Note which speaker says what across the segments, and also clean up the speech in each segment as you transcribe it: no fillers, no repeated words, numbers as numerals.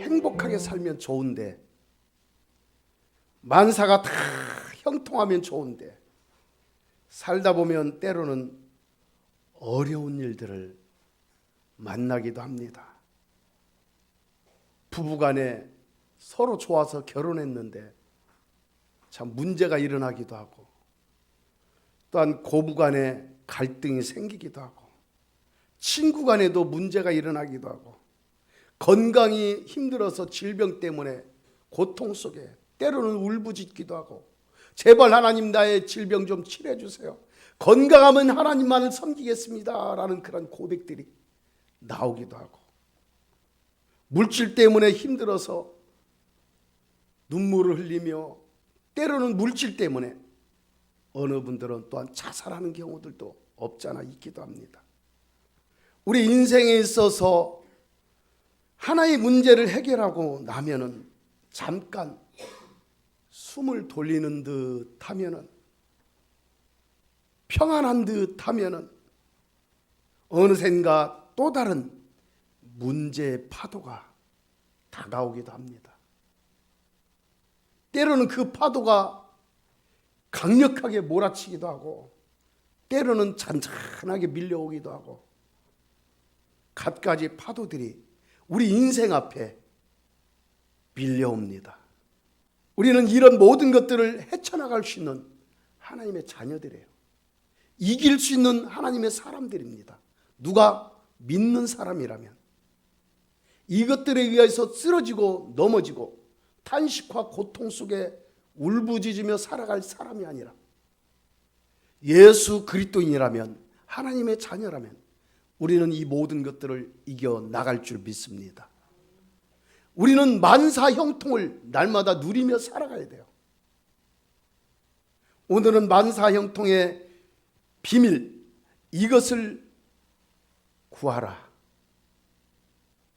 Speaker 1: 행복하게 살면 좋은데, 만사가 다 형통하면 좋은데, 살다 보면 때로는 어려운 일들을 만나기도 합니다. 부부간에 서로 좋아서 결혼했는데 참 문제가 일어나기도 하고, 또한 고부간에 갈등이 생기기도 하고, 친구간에도 문제가 일어나기도 하고, 건강이 힘들어서 질병 때문에 고통 속에 때로는 울부짖기도 하고, 제발 하나님 나의 질병 좀 치료해 주세요, 건강하면 하나님만을 섬기겠습니다 라는 그런 고백들이 나오기도 하고, 물질 때문에 힘들어서 눈물을 흘리며, 때로는 물질 때문에 어느 분들은 또한 자살하는 경우들도 없잖아 있기도 합니다. 우리 인생에 있어서 하나의 문제를 해결하고 나면은 잠깐 숨을 돌리는 듯 하면은, 평안한 듯 하면은 어느샌가 또 다른 문제의 파도가 다가오기도 합니다. 때로는 그 파도가 강력하게 몰아치기도 하고, 때로는 잔잔하게 밀려오기도 하고, 갖가지 파도들이 우리 인생 앞에 밀려옵니다. 우리는 이런 모든 것들을 헤쳐나갈 수 있는 하나님의 자녀들이에요. 이길 수 있는 하나님의 사람들입니다. 누가 믿는 사람이라면. 이것들에 의해서 쓰러지고 넘어지고 탄식과 고통 속에 울부짖으며 살아갈 사람이 아니라, 예수 그리스도인이라면, 하나님의 자녀라면 우리는 이 모든 것들을 이겨나갈 줄 믿습니다. 우리는 만사 형통을 날마다 누리며 살아가야 돼요. 오늘은 만사 형통의 비밀, 이것을 구하라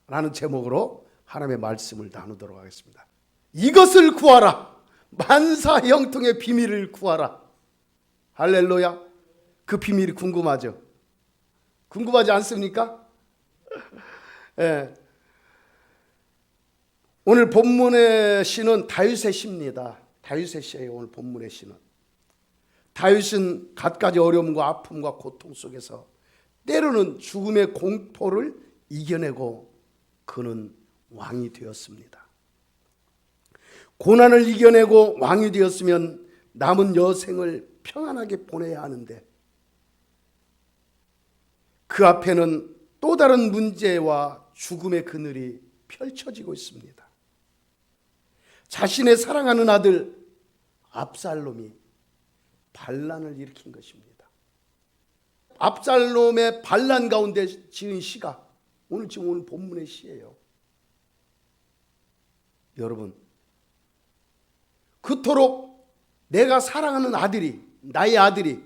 Speaker 1: 라는 제목으로 하나님의 말씀을 나누도록 하겠습니다. 이것을 구하라, 만사 형통의 비밀을 구하라. 할렐루야. 그 비밀이 궁금하죠? 궁금하지 않습니까? 예. 오늘 본문의 시는 다윗의 시입니다. 다윗의 시예요. 오늘 본문의 시는. 다윗은 갖가지 어려움과 아픔과 고통 속에서 때로는 죽음의 공포를 이겨내고 그는 왕이 되었습니다. 고난을 이겨내고 왕이 되었으면 남은 여생을 평안하게 보내야 하는데, 그 앞에는 또 다른 문제와 죽음의 그늘이 펼쳐지고 있습니다. 자신의 사랑하는 아들 압살롬이 반란을 일으킨 것입니다. 압살롬의 반란 가운데 지은 시가 오늘 본문의 시예요. 여러분, 그토록 내가 사랑하는 아들이, 나의 아들이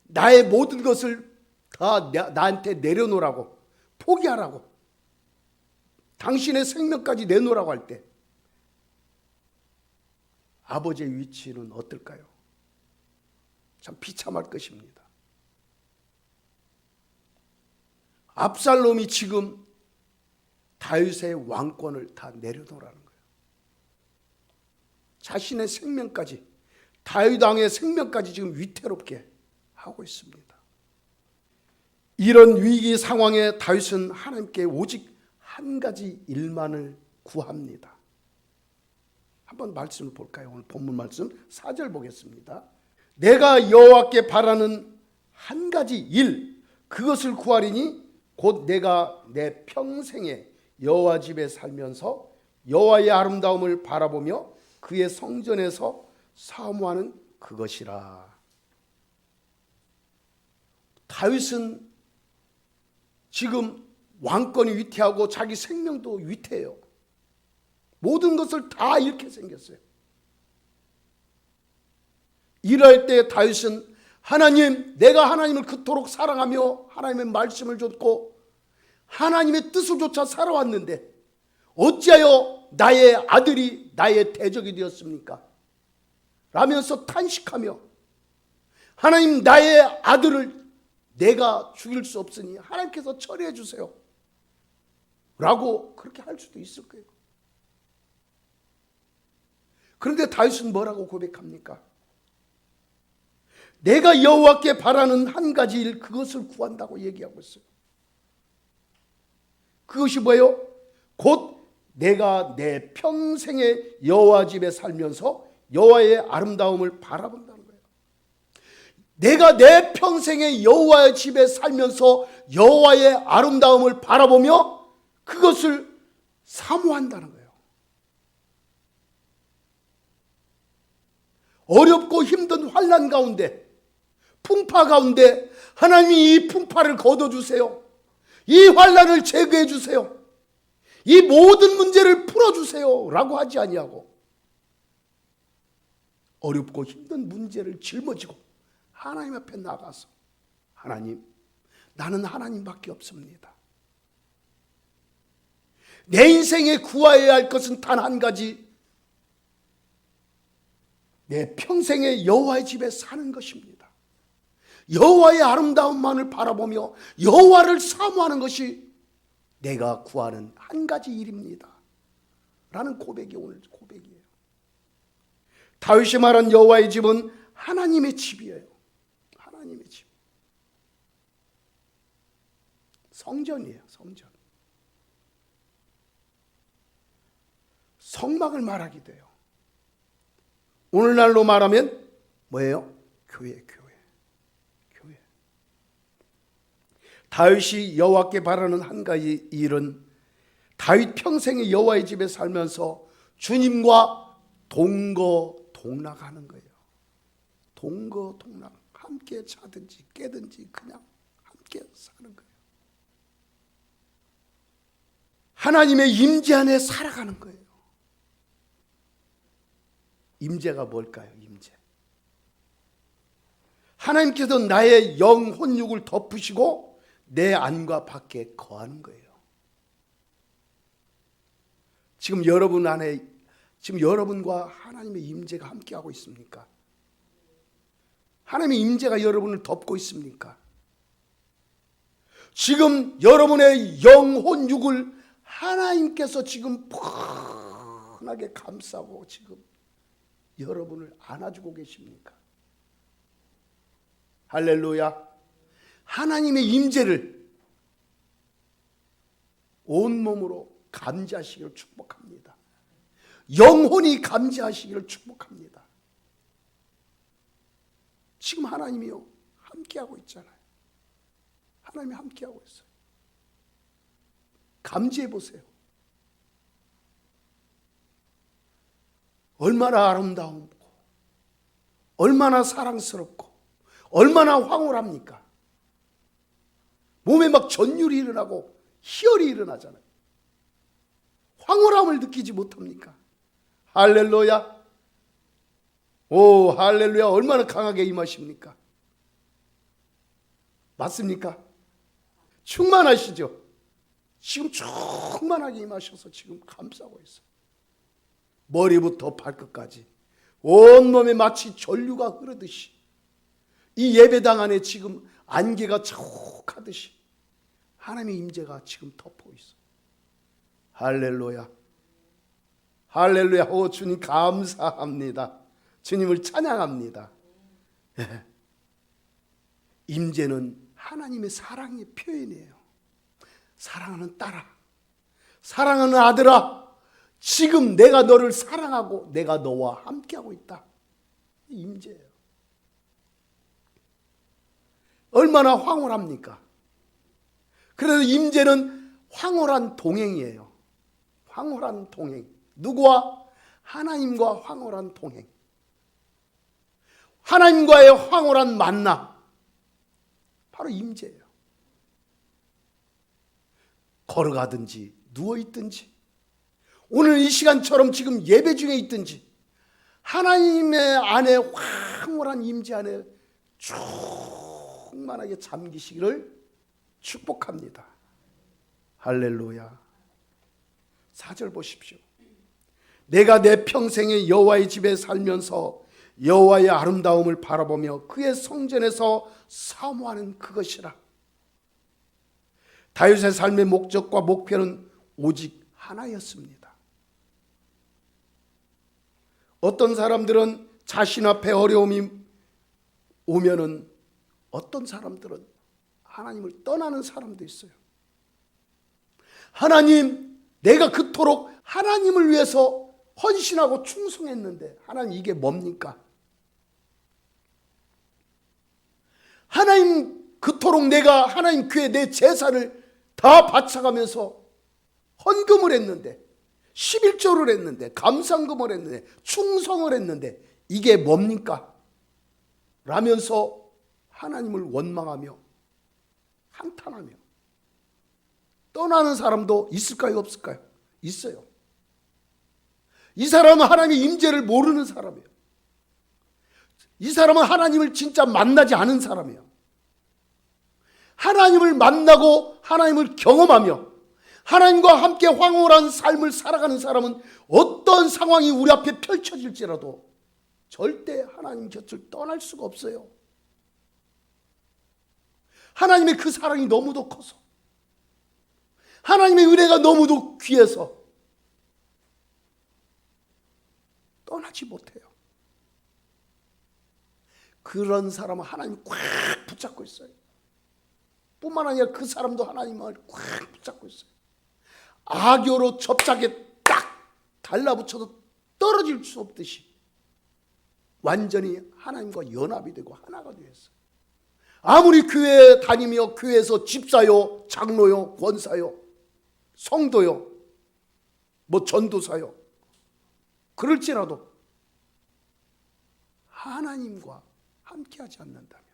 Speaker 1: 나의 모든 것을 다 나한테 내려놓으라고, 포기하라고, 당신의 생명까지 내놓으라고 할 때 아버지의 위치는 어떨까요? 참 비참할 것입니다. 압살롬이 지금 다윗의 왕권을 다 내려놓으라는 거예요. 자신의 생명까지, 다윗 왕의 생명까지 지금 위태롭게 하고 있습니다. 이런 위기 상황에 다윗은 하나님께 오직 한 가지 일만을 구합니다. 한번 말씀을 볼까요? 오늘 본문 말씀 4절 보겠습니다. 내가 여호와께 바라는 한 가지 일, 그것을 구하리니 곧 내가 내 평생에 여호와 집에 살면서 여호와의 아름다움을 바라보며 그의 성전에서 사모하는 그것이라. 다윗은 지금 왕권이 위태하고 자기 생명도 위태해요. 모든 것을 다 잃게 생겼어요. 이럴 때 다윗은 하나님, 내가 하나님을 그토록 사랑하며 하나님의 말씀을 줬고 하나님의 뜻을 쫓아 살아왔는데 어찌하여 나의 아들이 나의 대적이 되었습니까? 라면서 탄식하며, 하나님, 나의 아들을 내가 죽일 수 없으니 하나님께서 처리해 주세요 라고 그렇게 할 수도 있을 거예요. 그런데 다윗은 뭐라고 고백합니까? 내가 여호와께 바라는 한 가지 일, 그것을 구한다고 얘기하고 있어요. 그것이 뭐예요? 곧 내가 내 평생의 여호와 집에 살면서 여호와의 아름다움을 바라본다는 거예요. 내가 내 평생의 여호와의 집에 살면서 여호와의 아름다움을 바라보며 그것을 사모한다는 거예요. 어렵고 힘든 환난 가운데, 풍파 가운데 하나님이 이 풍파를 걷어주세요. 이 환난을 제거해 주세요. 이 모든 문제를 풀어주세요 라고 하지 아니하고 어렵고 힘든 문제를 짊어지고 하나님 앞에 나가서 하나님, 나는 하나님밖에 없습니다. 내 인생에 구해야 할 것은 단 한 가지, 내 평생의 여호와의 집에 사는 것입니다. 여호와의 아름다움만을 바라보며 여호와를 사모하는 것이 내가 구하는 한 가지 일입니다 라는 고백이 오늘 고백이에요. 다윗이 말한 여호와의 집은 하나님의 집이에요. 하나님의 집. 성전이에요. 성전. 성막을 말하게 돼요. 오늘날로 말하면 뭐예요? 교회. 다윗이 여호와께 바라는 한 가지 일은 다윗 평생의 여호와의 집에 살면서 주님과 동거동락하는 거예요. 동거동락. 함께 자든지 깨든지 그냥 함께 사는 거예요. 하나님의 임재 안에 살아가는 거예요. 임재가 뭘까요? 임재. 하나님께서 나의 영혼 육을 덮으시고 내 안과 밖에 거하는 거예요. 지금 여러분 안에, 지금 여러분과 하나님의 임재가 함께하고 있습니까? 하나님의 임재가 여러분을 덮고 있습니까? 지금 여러분의 영혼 육을 하나님께서 지금 펀하게 감싸고 지금 여러분을 안아주고 계십니까? 할렐루야. 하나님의 임재를 온몸으로 감지하시기를 축복합니다. 영혼이 감지하시기를 축복합니다. 지금 하나님이요 함께하고 있잖아요. 하나님이 함께하고 있어요. 감지해 보세요. 얼마나 아름다우고 얼마나 사랑스럽고 얼마나 황홀합니까? 몸에 막 전율이 일어나고 희열이 일어나잖아요. 황홀함을 느끼지 못합니까? 할렐루야. 오, 할렐루야. 얼마나 강하게 임하십니까? 맞습니까? 충만하시죠? 지금 충만하게 임하셔서 지금 감싸고 있어요. 머리부터 발끝까지 온몸에 마치 전류가 흐르듯이 이 예배당 안에 지금 안개가 차곡하듯이 하나님의 임재가 지금 덮고 있어요. 할렐루야. 할렐루야. 오, 주님 감사합니다. 주님을 찬양합니다. 예. 임재는 하나님의 사랑의 표현이에요. 사랑하는 딸아, 사랑하는 아들아, 지금 내가 너를 사랑하고 내가 너와 함께하고 있다. 임재예요. 얼마나 황홀합니까? 그래서 임재는 황홀한 동행이에요. 황홀한 동행. 누구와? 하나님과 황홀한 동행. 하나님과의 황홀한 만남. 바로 임재예요. 걸어가든지 누워있든지 오늘 이 시간처럼 지금 예배 중에 있든지 하나님의 안에 황홀한 임재 안에 충만하게 잠기시기를 축복합니다. 할렐루야. 4절 보십시오. 내가 내 평생의 여호와의 집에 살면서 여호와의 아름다움을 바라보며 그의 성전에서 사모하는 그것이라. 다윗의 삶의 목적과 목표는 오직 하나였습니다. 어떤 사람들은 자신 앞에 어려움이 오면은 어떤 사람들은 하나님을 떠나는 사람도 있어요. 하나님, 내가 그토록 하나님을 위해서 헌신하고 충성했는데 하나님 이게 뭡니까? 하나님, 그토록 내가 하나님 교회 내 제사를 다 바쳐가면서 헌금을 했는데, 11조를 했는데, 감상금을 했는데, 충성을 했는데 이게 뭡니까? 라면서 하나님을 원망하며 한탄하며 떠나는 사람도 있을까요? 없을까요? 있어요. 이 사람은 하나님의 임재를 모르는 사람이에요. 이 사람은 하나님을 진짜 만나지 않은 사람이에요. 하나님을 만나고 하나님을 경험하며 하나님과 함께 황홀한 삶을 살아가는 사람은 어떤 상황이 우리 앞에 펼쳐질지라도 절대 하나님 곁을 떠날 수가 없어요. 하나님의 그 사랑이 너무도 커서, 하나님의 은혜가 너무도 귀해서 떠나지 못해요. 그런 사람은 하나님이 꽉 붙잡고 있어요. 뿐만 아니라 그 사람도 하나님을 꽉 붙잡고 있어요. 악교로 접착에 딱 달라붙여도 떨어질 수 없듯이 완전히 하나님과 연합이 되고 하나가 되었어요. 아무리 교회에 다니며 교회에서 집사요, 장로요, 권사요, 성도요, 전도사요, 그럴지라도 하나님과 함께하지 않는다면,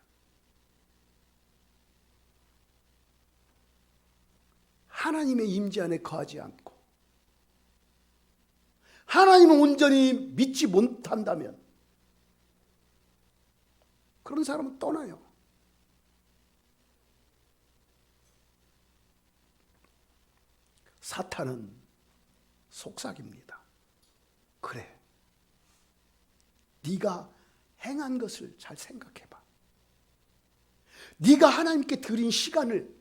Speaker 1: 하나님의 임재 안에 거하지 않고 하나님을 온전히 믿지 못한다면 그런 사람은 떠나요. 사탄은 속삭입니다. 그래, 네가 행한 것을 잘 생각해봐. 네가 하나님께 드린 시간을,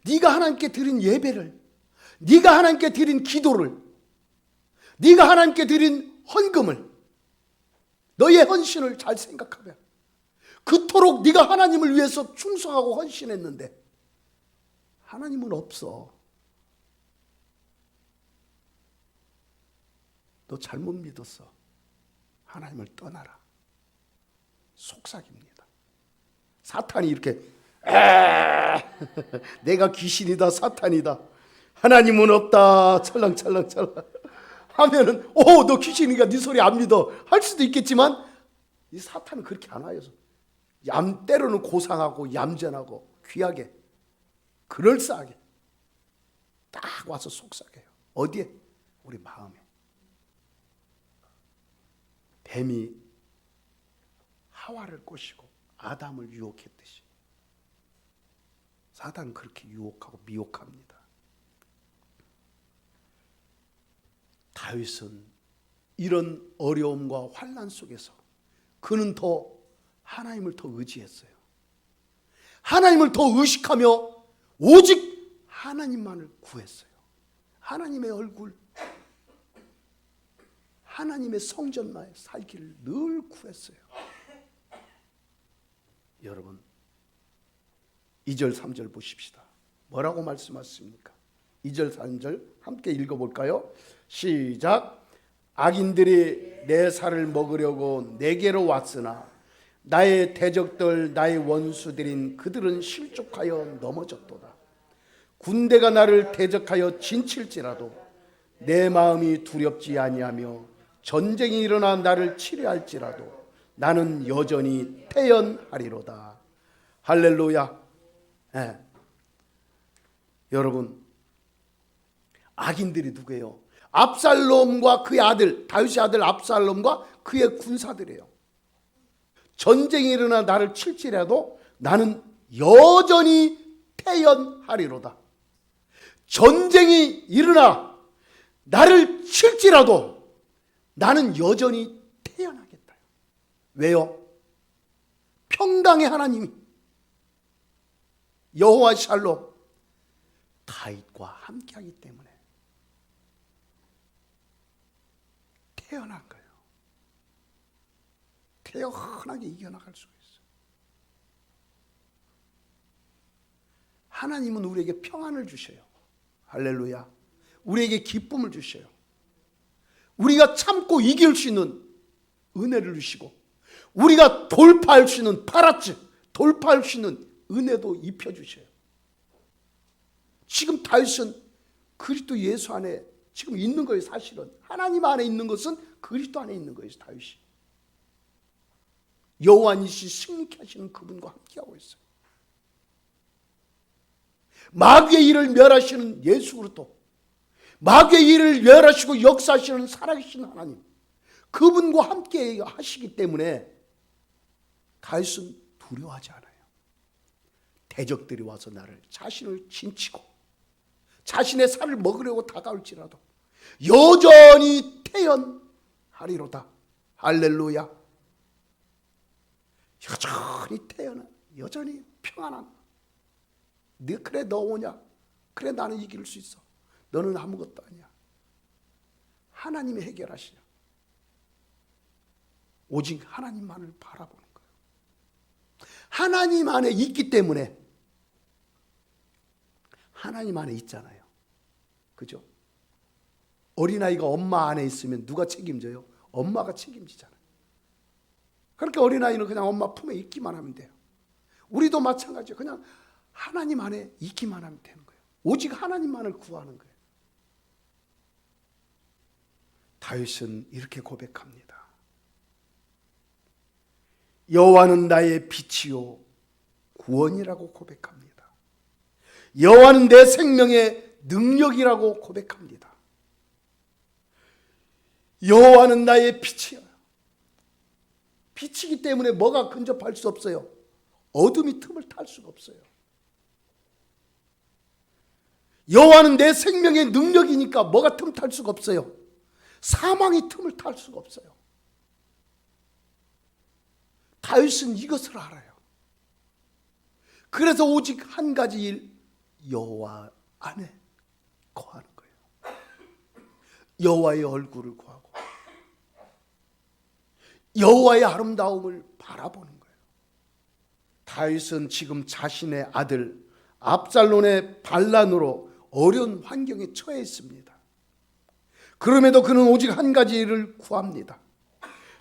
Speaker 1: 네가 하나님께 드린 예배를, 네가 하나님께 드린 기도를, 네가 하나님께 드린 헌금을, 너의 헌신을 잘 생각하면 그토록 네가 하나님을 위해서 충성하고 헌신했는데 하나님은 없어. 너 잘못 믿었어. 하나님을 떠나라. 속삭입니다. 사탄이 이렇게 내가 귀신이다, 사탄이다, 하나님은 없다, 찰랑찰랑찰랑 하면은 너 귀신이니까 네 소리 안 믿어 할 수도 있겠지만, 이 사탄은 그렇게 안 와요. 때로는 고상하고 얌전하고 귀하게 그럴싸하게 딱 와서 속삭여요. 어디에? 우리 마음에. 뱀이 하와를 꼬시고 아담을 유혹했듯이 사탄은 그렇게 유혹하고 미혹합니다. 다윗은 이런 어려움과 환난 속에서 그는 더 하나님을 더 의지했어요. 하나님을 더 의식하며 오직 하나님만을 구했어요. 하나님의 얼굴, 하나님의 성전만에 살기를 늘 구했어요. 여러분, 2절 3절 보십시다. 뭐라고 말씀하십니까? 2절 3절 함께 읽어볼까요? 시작. 악인들이 내 살을 먹으려고 내게로 왔으나 나의 대적들, 나의 원수들인 그들은 실족하여 넘어졌도다. 군대가 나를 대적하여 진칠지라도 내 마음이 두렵지 아니하며 전쟁이 일어나 나를 치료할지라도 나는 여전히 태연하리로다. 할렐루야. 여러분, 악인들이 누구예요? 압살롬과 그의 아들, 다윗의 아들 압살롬과 그의 군사들이에요. 전쟁이 일어나 나를 칠지라도 나는 여전히 태연하리로다. 전쟁이 일어나 나를 칠지라도 나는 여전히 태연하겠다. 왜요? 평강의 하나님이 여호와 샬롬 다윗과 함께하기 때문에 태어난 거예요. 태연하게 이겨나갈 수가 있어요. 하나님은 우리에게 평안을 주셔요. 할렐루야. 우리에게 기쁨을 주셔요. 우리가 참고 이길 수 있는 은혜를 주시고, 우리가 돌파할 수 있는 파라치, 돌파할 수 있는 은혜도 입혀주셔요. 지금 다윗은 그리스도 예수 안에 지금 있는 거예요. 사실은 하나님 안에 있는 것은 그리스도 안에 있는 거예요. 다윗이 여호와 니시 승리케 하시는 그분과 함께하고 있어요. 마귀의 일을 멸하시는 예수 그리스도, 마귀의 일을 멸하시고 역사하시는 살아계신 하나님, 그분과 함께 하시기 때문에 다윗은 두려워하지 않아요. 대적들이 와서 나를 자신을 진치고 자신의 살을 먹으려고 다가올지라도 여전히 태연하리로다. 할렐루야. 여전히 태연한, 여전히 평안한. 그래 너 오냐? 그래 나는 이길 수 있어. 너는 아무것도 아니야. 하나님이 해결하시냐. 오직 하나님만을 바라보는 거예요. 하나님 안에 있기 때문에, 하나님 안에 있잖아요. 그죠? 어린아이가 엄마 안에 있으면 누가 책임져요? 엄마가 책임지잖아요. 그러니까 어린아이는 그냥 엄마 품에 있기만 하면 돼요. 우리도 마찬가지예요. 그냥 하나님 안에 있기만 하면 되는 거예요. 오직 하나님만을 구하는 거예요. 다윗은 이렇게 고백합니다. 여호와는 나의 빛이요 구원이라고 고백합니다. 여호와는 내 생명의 능력이라고 고백합니다. 여호와는 나의 빛이야. 빛이기 때문에 뭐가 근접할 수 없어요. 어둠이 틈을 탈 수가 없어요. 여호와는 내 생명의 능력이니까 뭐가 틈 탈 수가 없어요. 사망이 틈을 탈 수가 없어요. 다윗은 이것을 알아요. 그래서 오직 한 가지 일, 여호와 안에 거하는 거예요. 여호와의 얼굴을 구하고 여호와의 아름다움을 바라보는 거예요. 다윗은 지금 자신의 아들 압살롬의 반란으로 어려운 환경에 처해 있습니다. 그럼에도 그는 오직 한 가지 일을 구합니다.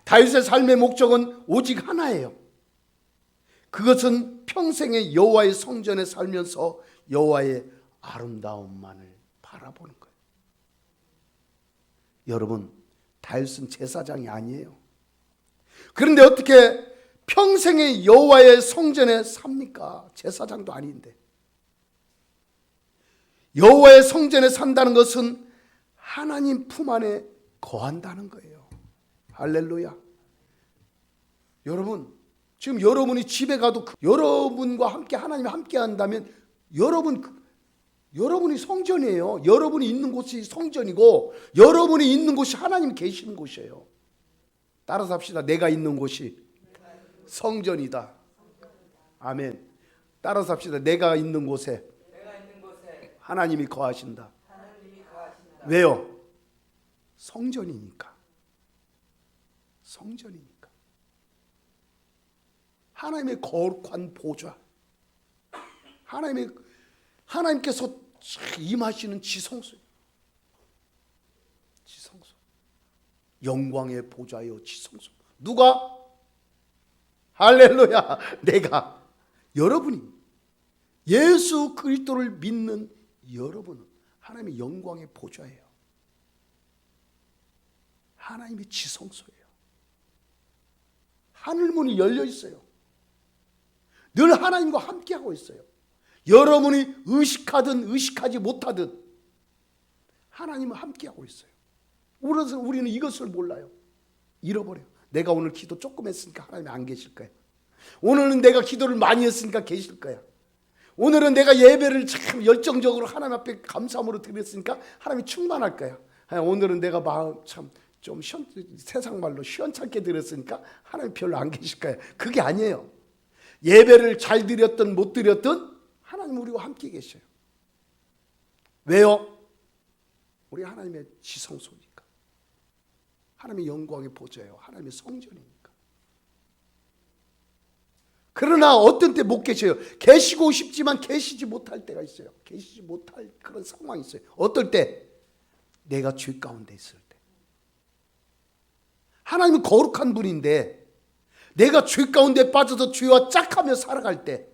Speaker 1: 다윗의 삶의 목적은 오직 하나예요. 그것은 평생의 여호와의 성전에 살면서 여호와의 아름다움만을 바라보는 거예요. 여러분, 다윗은 제사장이 아니에요. 그런데 어떻게 평생의 여호와의 성전에 삽니까? 제사장도 아닌데. 여호와의 성전에 산다는 것은 하나님 품 안에 거한다는 거예요. 할렐루야. 여러분, 지금 여러분이 집에 가도 여러분과 함께 하나님이 함께 한다면 여러분이 성전이에요. 여러분이 있는 곳이 성전이고 여러분이 있는 곳이 하나님 계시는 곳이에요. 따라서 합시다. 내가 있는 곳이 성전이다. 아멘. 따라서 합시다. 내가 있는 곳에 하나님이 거하신다. 왜요? 성전이니까. 성전이니까. 하나님의 거룩한 보좌, 하나님께서 임하시는 지성소, 영광의 보좌요 지성소. 누가? 할렐루야. 내가, 여러분이, 예수 그리스도를 믿는 여러분은 하나님의 영광의 보좌예요. 하나님의 지성소예요. 하늘문이 열려 있어요. 늘 하나님과 함께하고 있어요. 여러분이 의식하든 의식하지 못하든 하나님은 함께하고 있어요. 우리는 이것을 몰라요. 잃어버려요. 내가 오늘 기도 조금 했으니까 하나님이 안 계실 거야. 오늘은 내가 기도를 많이 했으니까 계실 거야. 오늘은 내가 예배를 참 열정적으로 하나님 앞에 감사함으로 드렸으니까 하나님이 충만할 거야. 오늘은 내가 마음 참 좀 세상 말로 시원찮게 드렸으니까 하나님 별로 안 계실 거야. 그게 아니에요. 예배를 잘 드렸든 못 드렸든 하나님 우리와 함께 계셔요. 왜요? 우리 하나님의 지성소니까. 하나님의 영광의 보좌예요. 하나님의 성전이니까. 그러나 어떤 때 못 계셔요. 계시고 싶지만 계시지 못할 때가 있어요. 계시지 못할 그런 상황이 있어요. 어떨 때? 내가 죄 가운데 있을 때. 하나님은 거룩한 분인데 내가 죄 가운데 빠져서 죄와 짝하며 살아갈 때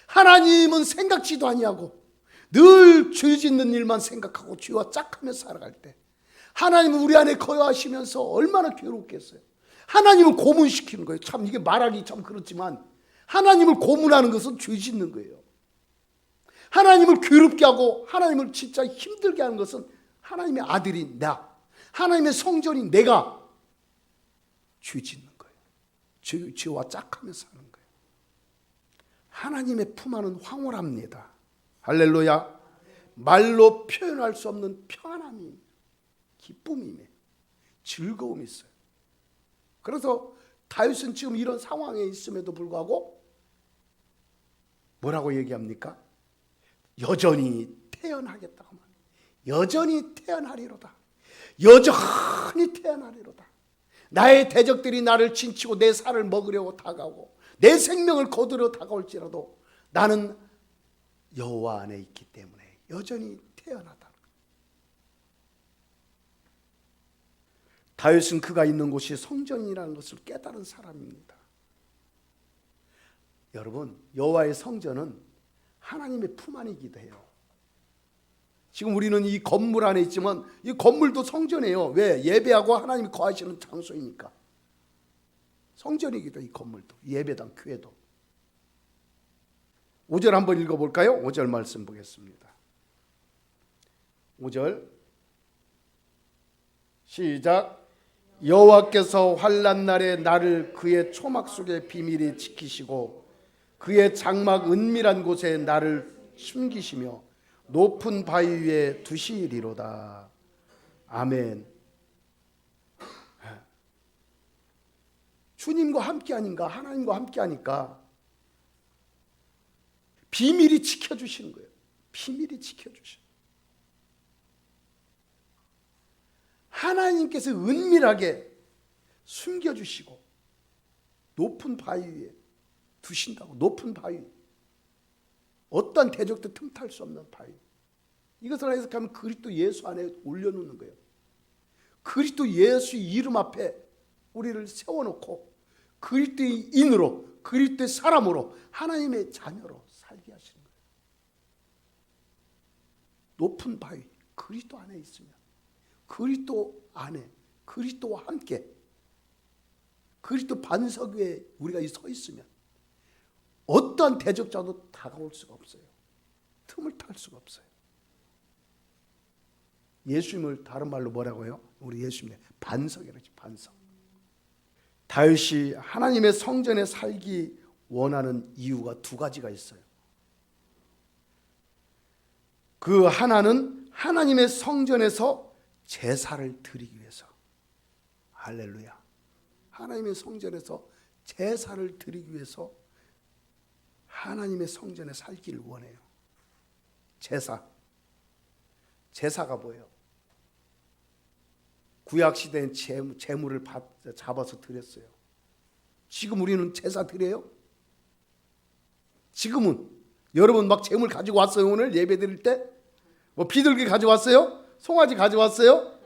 Speaker 1: 하나님은 생각지도 아니하고 늘 죄 짓는 일만 생각하고 죄와 짝하며 살아갈 때 하나님은 우리 안에 거하시면서 얼마나 괴롭겠어요. 하나님을 고문시키는 거예요. 참 이게 말하기 참 그렇지만 하나님을 고문하는 것은 죄 짓는 거예요. 하나님을 괴롭게 하고 하나님을 진짜 힘들게 하는 것은 하나님의 아들인 나, 하나님의 성전인 내가 죄 짓는 거예요. 죄와 짝하며 사는 거예요. 하나님의 품 안은 황홀합니다. 할렐루야. 말로 표현할 수 없는 평안함이, 기쁨이, 즐거움이 있어요. 그래서 다윗은 지금 이런 상황에 있음에도 불구하고 뭐라고 얘기합니까? 여전히 태어나겠다고 말해요. 여전히 태어나리로다. 여전히 태어나리로다. 나의 대적들이 나를 진치고 내 살을 먹으려고 다가오고 내 생명을 거두려 다가올지라도 나는 여호와 안에 있기 때문에 여전히 태어나다. 다윗은 그가 있는 곳이 성전이라는 것을 깨달은 사람입니다. 여러분, 여호와의 성전은 하나님의 품 안이기도 해요. 지금 우리는 이 건물 안에 있지만 이 건물도 성전이에요. 왜? 예배하고 하나님이 거하시는 장소이니까. 성전이기도 이 건물도, 예배당, 교회도. 5절 한번 읽어볼까요? 5절 말씀 보겠습니다. 5절 시작. 여호와께서 환난 날에 나를 그의 초막 속에 비밀히 지키시고 그의 장막 은밀한 곳에 나를 숨기시며 높은 바위 위에 두시리로다. 아멘. 주님과 함께 하니까, 하나님과 함께 하니까 비밀이 지켜주시는 거예요. 비밀이 지켜주시는 거예요. 하나님께서 은밀하게 숨겨주시고 높은 바위 위에 두신다고. 높은 바위, 어떠한 대적도 틈탈 수 없는 바위. 이것을 해석하면 그리스도 예수 안에 올려놓는 거예요. 그리스도 예수 이름 앞에 우리를 세워놓고 그리스도의 인으로, 그리스도의 사람으로, 하나님의 자녀로 살게 하시는 거예요. 높은 바위, 그리스도 안에 있으면, 그리스도 안에, 그리스도와 함께, 그리스도 반석 위에 우리가 서 있으면 어떠한 대적자도 다가올 수가 없어요. 틈을 탈 수가 없어요. 예수님을 다른 말로 뭐라고 해요? 우리 예수님의 반석이라지, 반석. 다윗이 하나님의 성전에 살기 원하는 이유가 두 가지가 있어요. 그 하나는 하나님의 성전에서 제사를 드리기 위해서. 할렐루야. 하나님의 성전에서 제사를 드리기 위해서 하나님의 성전에 살기를 원해요. 제사가 뭐예요? 구약시대엔 제물을 잡아서 드렸어요. 지금 우리는 제사 드려요? 지금은 여러분 막 제물 가지고 왔어요? 오늘 예배 드릴 때? 뭐 비둘기 가져왔어요? 송아지 가져왔어요?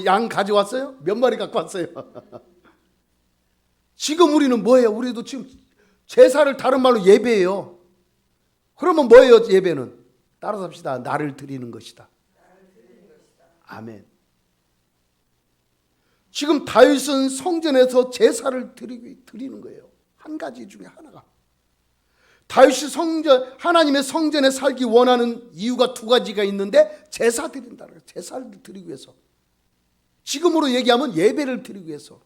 Speaker 1: 양 가져왔어요? 몇 마리 갖고 왔어요? 지금 우리는 뭐예요? 우리도 지금 제사를 다른 말로 예배예요. 그러면 뭐예요? 예배는 따라서 합시다. 나를 드리는 것이다. 아멘. 지금 다윗은 성전에서 제사를 드리는 거예요. 한 가지 중에 하나가. 다윗이 하나님의 성전에 살기 원하는 이유가 두 가지가 있는데 제사 드린다는 거예요. 제사를 드리기 위해서. 지금으로 얘기하면 예배를 드리기 위해서.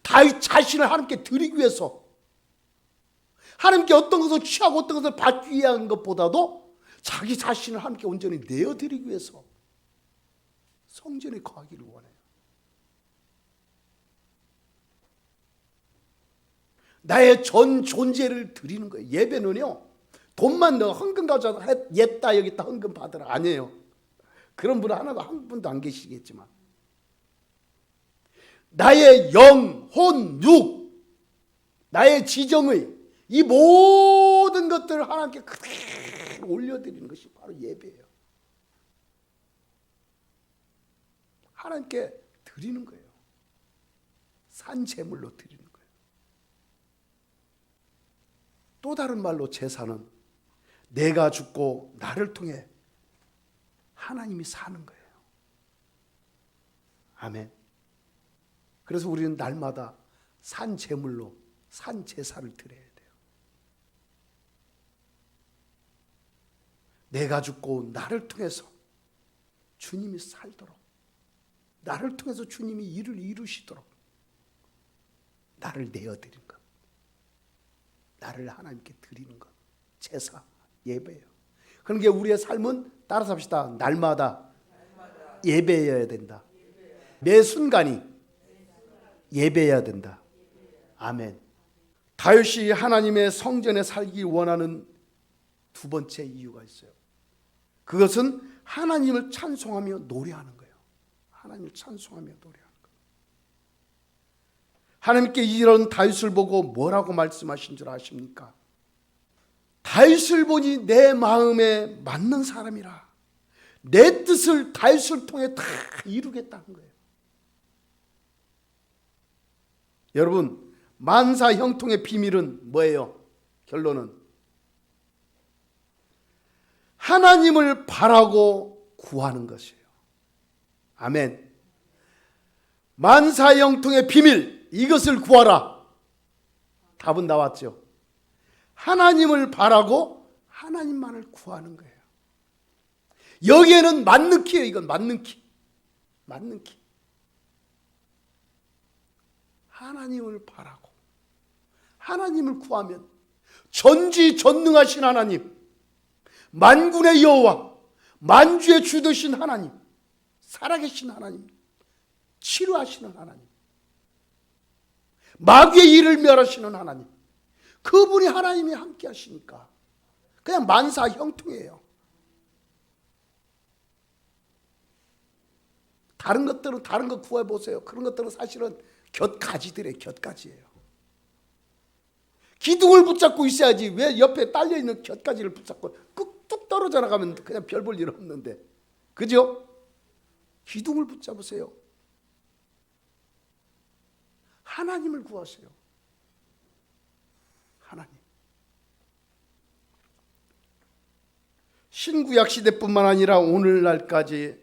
Speaker 1: 다윗 자신을 하나님께 드리기 위해서. 하나님께 어떤 것을 취하고 어떤 것을 받기 위한 것보다도 자기 자신을 하나님께 온전히 내어드리기 위해서 성전에 거하기를 원해요. 나의 전 존재를 드리는 거예요. 예배는요, 돈만 넣어 헌금 가져다 옛다 여기 있다 헌금 받으라 아니에요. 그런 분은 하나도 한 분도 안 계시겠지만 나의 영, 혼, 육, 나의 지정의 이 모든 것들을 하나님께 그대로 올려드리는 것이 바로 예배예요. 하나님께 드리는 거예요. 산 제물로 드리는 거예요. 또 다른 말로 제사는 내가 죽고 나를 통해 하나님이 사는 거예요. 아멘. 그래서 우리는 날마다 산 제물로 산 제사를 드려야 돼요. 내가 죽고 나를 통해서 주님이 살도록, 나를 통해서 주님이 일을 이루시도록 나를 내어드린 것, 나를 하나님께 드리는 것, 제사, 예배예요. 그러니까 우리의 삶은 따라서 합시다. 날마다 예배여야 된다. 매 순간이 예배해야 된다. 아멘. 다윗이 하나님의 성전에 살기 원하는 두 번째 이유가 있어요. 그것은 하나님을 찬송하며 노래하는 거예요. 하나님을 찬송하며 노래하는 거예요. 하나님께 이런 다윗을 보고 뭐라고 말씀하신 줄 아십니까? 다윗을 보니 내 마음에 맞는 사람이라 내 뜻을 다윗을 통해 다 이루겠다는 거예요. 여러분, 만사 형통의 비밀은 뭐예요? 결론은 하나님을 바라고 구하는 것이에요. 아멘. 만사 형통의 비밀, 이것을 구하라. 답은 나왔죠. 하나님을 바라고 하나님만을 구하는 거예요. 여기에는 맞는 키예요. 이건 맞는 키. 맞는 키. 하나님을 바라고 하나님을 구하면 전지전능하신 하나님, 만군의 여호와, 만주의 주 되신 하나님, 살아계신 하나님, 치료하시는 하나님, 마귀의 일을 멸하시는 하나님, 그분이 하나님이 함께 하시니까 그냥 만사 형통이에요. 다른 것들은 다른 거 구해보세요. 그런 것들은 사실은 곁가지들의 곁가지예요. 기둥을 붙잡고 있어야지 왜 옆에 딸려있는 곁가지를 붙잡고 뚝 떨어져 나가면 그냥 별 볼 일 없는데, 그죠? 기둥을 붙잡으세요. 하나님을 구하세요. 하나님. 신구약 시대뿐만 아니라 오늘날까지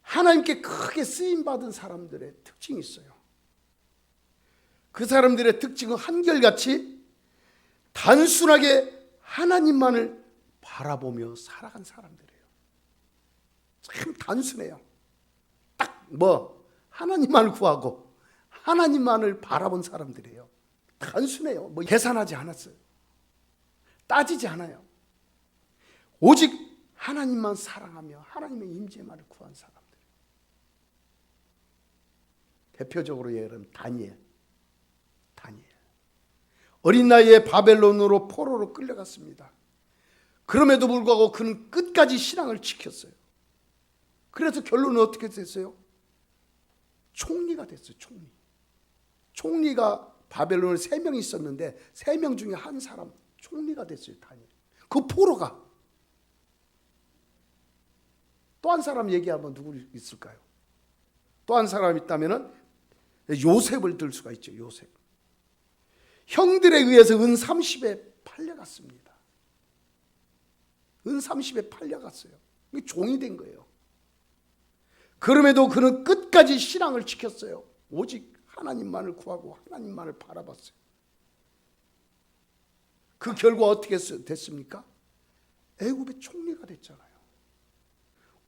Speaker 1: 하나님께 크게 쓰임받은 사람들의 특징이 있어요. 그 사람들의 특징은 한결같이 단순하게 하나님만을 바라보며 살아간 사람들이에요. 참 단순해요. 딱 하나님만을 구하고 하나님만을 바라본 사람들이에요. 단순해요. 계산하지 않았어요. 따지지 않아요. 오직 하나님만 사랑하며 하나님의 임재만을 구한 사람들. 대표적으로 예를 다니엘. 어린 나이에 바벨론으로 포로로 끌려갔습니다. 그럼에도 불구하고 그는 끝까지 신앙을 지켰어요. 그래서 결론은 어떻게 됐어요? 총리가 됐어요. 총리가 바벨론에 3명이 있었는데 3명 중에 한 사람 총리가 됐어요. 다니엘. 그 포로가. 또 한 사람 얘기하면 누구 있을까요? 또 한 사람 있다면 요셉을 들 수가 있죠. 요셉. 형들에 의해서 은 30에 팔려갔습니다. 은 30에 팔려갔어요. 종이 된 거예요. 그럼에도 그는 끝까지 신앙을 지켰어요. 오직 하나님만을 구하고 하나님만을 바라봤어요. 그 결과 어떻게 됐습니까? 애굽의 총리가 됐잖아요.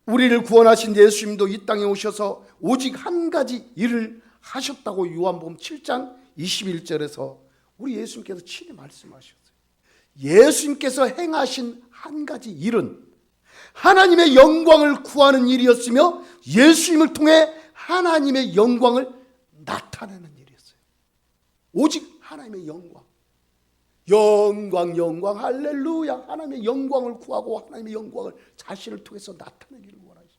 Speaker 1: 우리를 구원하신 예수님도 이 땅에 오셔서 오직 한 가지 일을 하셨다고 요한복음 7장 21절에서 우리 예수님께서 친히 말씀하셨어요. 예수님께서 행하신 한 가지 일은 하나님의 영광을 구하는 일이었으며 예수님을 통해 하나님의 영광을 나타내는 일이었어요. 오직 하나님의 영광. 영광 할렐루야. 하나님의 영광을 구하고 하나님의 영광을 자신을 통해서 나타내기를 원하죠.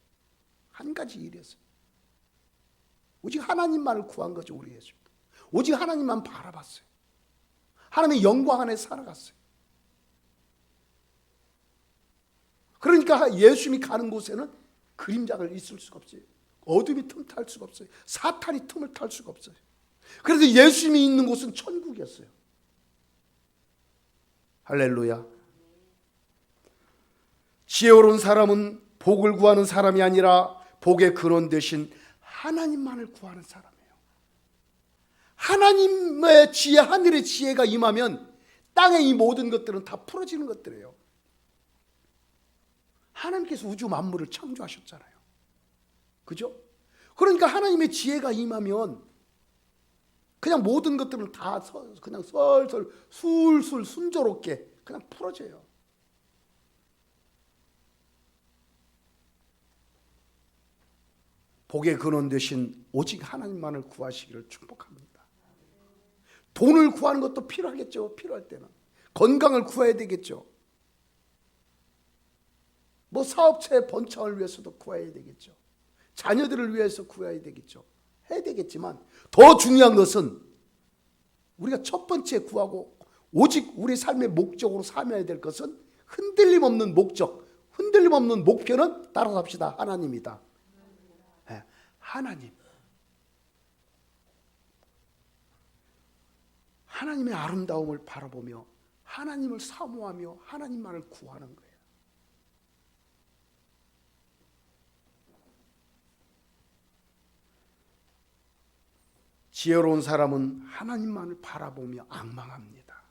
Speaker 1: 한 가지 일이었어요. 오직 하나님만을 구한 거죠. 우리 예수. 오직 하나님만 바라봤어요. 하나님의 영광 안에 살아갔어요. 그러니까 예수님이 가는 곳에는 그림자가 있을 수가 없어요. 어둠이 틈탈 수가 없어요. 사탄이 틈을 탈 수가 없어요. 그래서 예수님이 있는 곳은 천국이었어요. 할렐루야. 지혜로운 사람은 복을 구하는 사람이 아니라 복의 근원 되신 하나님만을 구하는 사람이에요. 하나님의 지혜, 하늘의 지혜가 임하면 땅의 이 모든 것들은 다 풀어지는 것들이에요. 하나님께서 우주 만물을 창조하셨잖아요. 그죠? 그러니까 하나님의 지혜가 임하면 그냥 모든 것들은 다 그냥 설설 술술 순조롭게 그냥 풀어져요. 복의 근원 되신 오직 하나님만을 구하시기를 축복합니다. 돈을 구하는 것도 필요하겠죠. 필요할 때는 건강을 구해야 되겠죠. 뭐 사업체의 번창을 위해서도 구해야 되겠죠. 자녀들을 위해서 구해야 되겠죠. 해야 되겠지만 더 중요한 것은 우리가 첫 번째 구하고 오직 우리 삶의 목적으로 삼아야 될 것은 흔들림 없는 목적, 흔들림 없는 목표는 따라서 합시다. 하나님이다. 네, 하나님. 하나님의 아름다움을 바라보며 하나님을 사모하며 하나님만을 구하는 거예요. 지혜로운 사람은 하나님만을 바라보며 앙망합니다.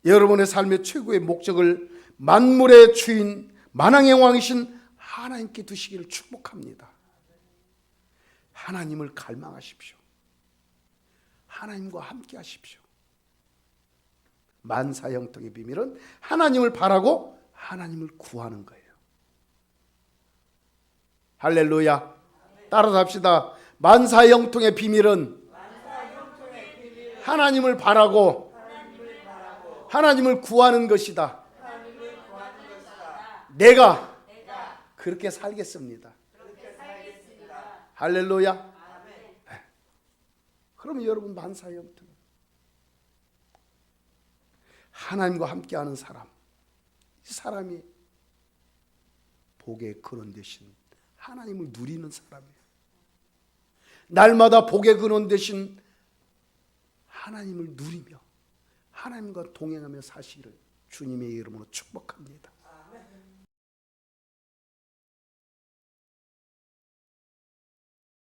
Speaker 1: 여러분의 삶의 최고의 목적을 만물의 주인 만왕의 왕이신 하나님께 두시기를 축복합니다. 하나님을 갈망하십시오. 하나님과 함께 하십시오. 만사형통의 비밀은 하나님을 바라고 하나님을 구하는 거예요. 할렐루야. 따라서 합시다. 만사형통의 비밀은 하나님을 바라고 하나님을 구하는 것이다. 내가 그렇게 살겠습니다. 할렐루야. 그러면 여러분 만사형통 하나님과 함께하는 사람, 이 사람이 복의 근원 되신 하나님을 누리는 사람이에요. 날마다 복의 근원 되신 하나님을 누리며 하나님과 동행하며 사시기를 주님의 이름으로 축복합니다.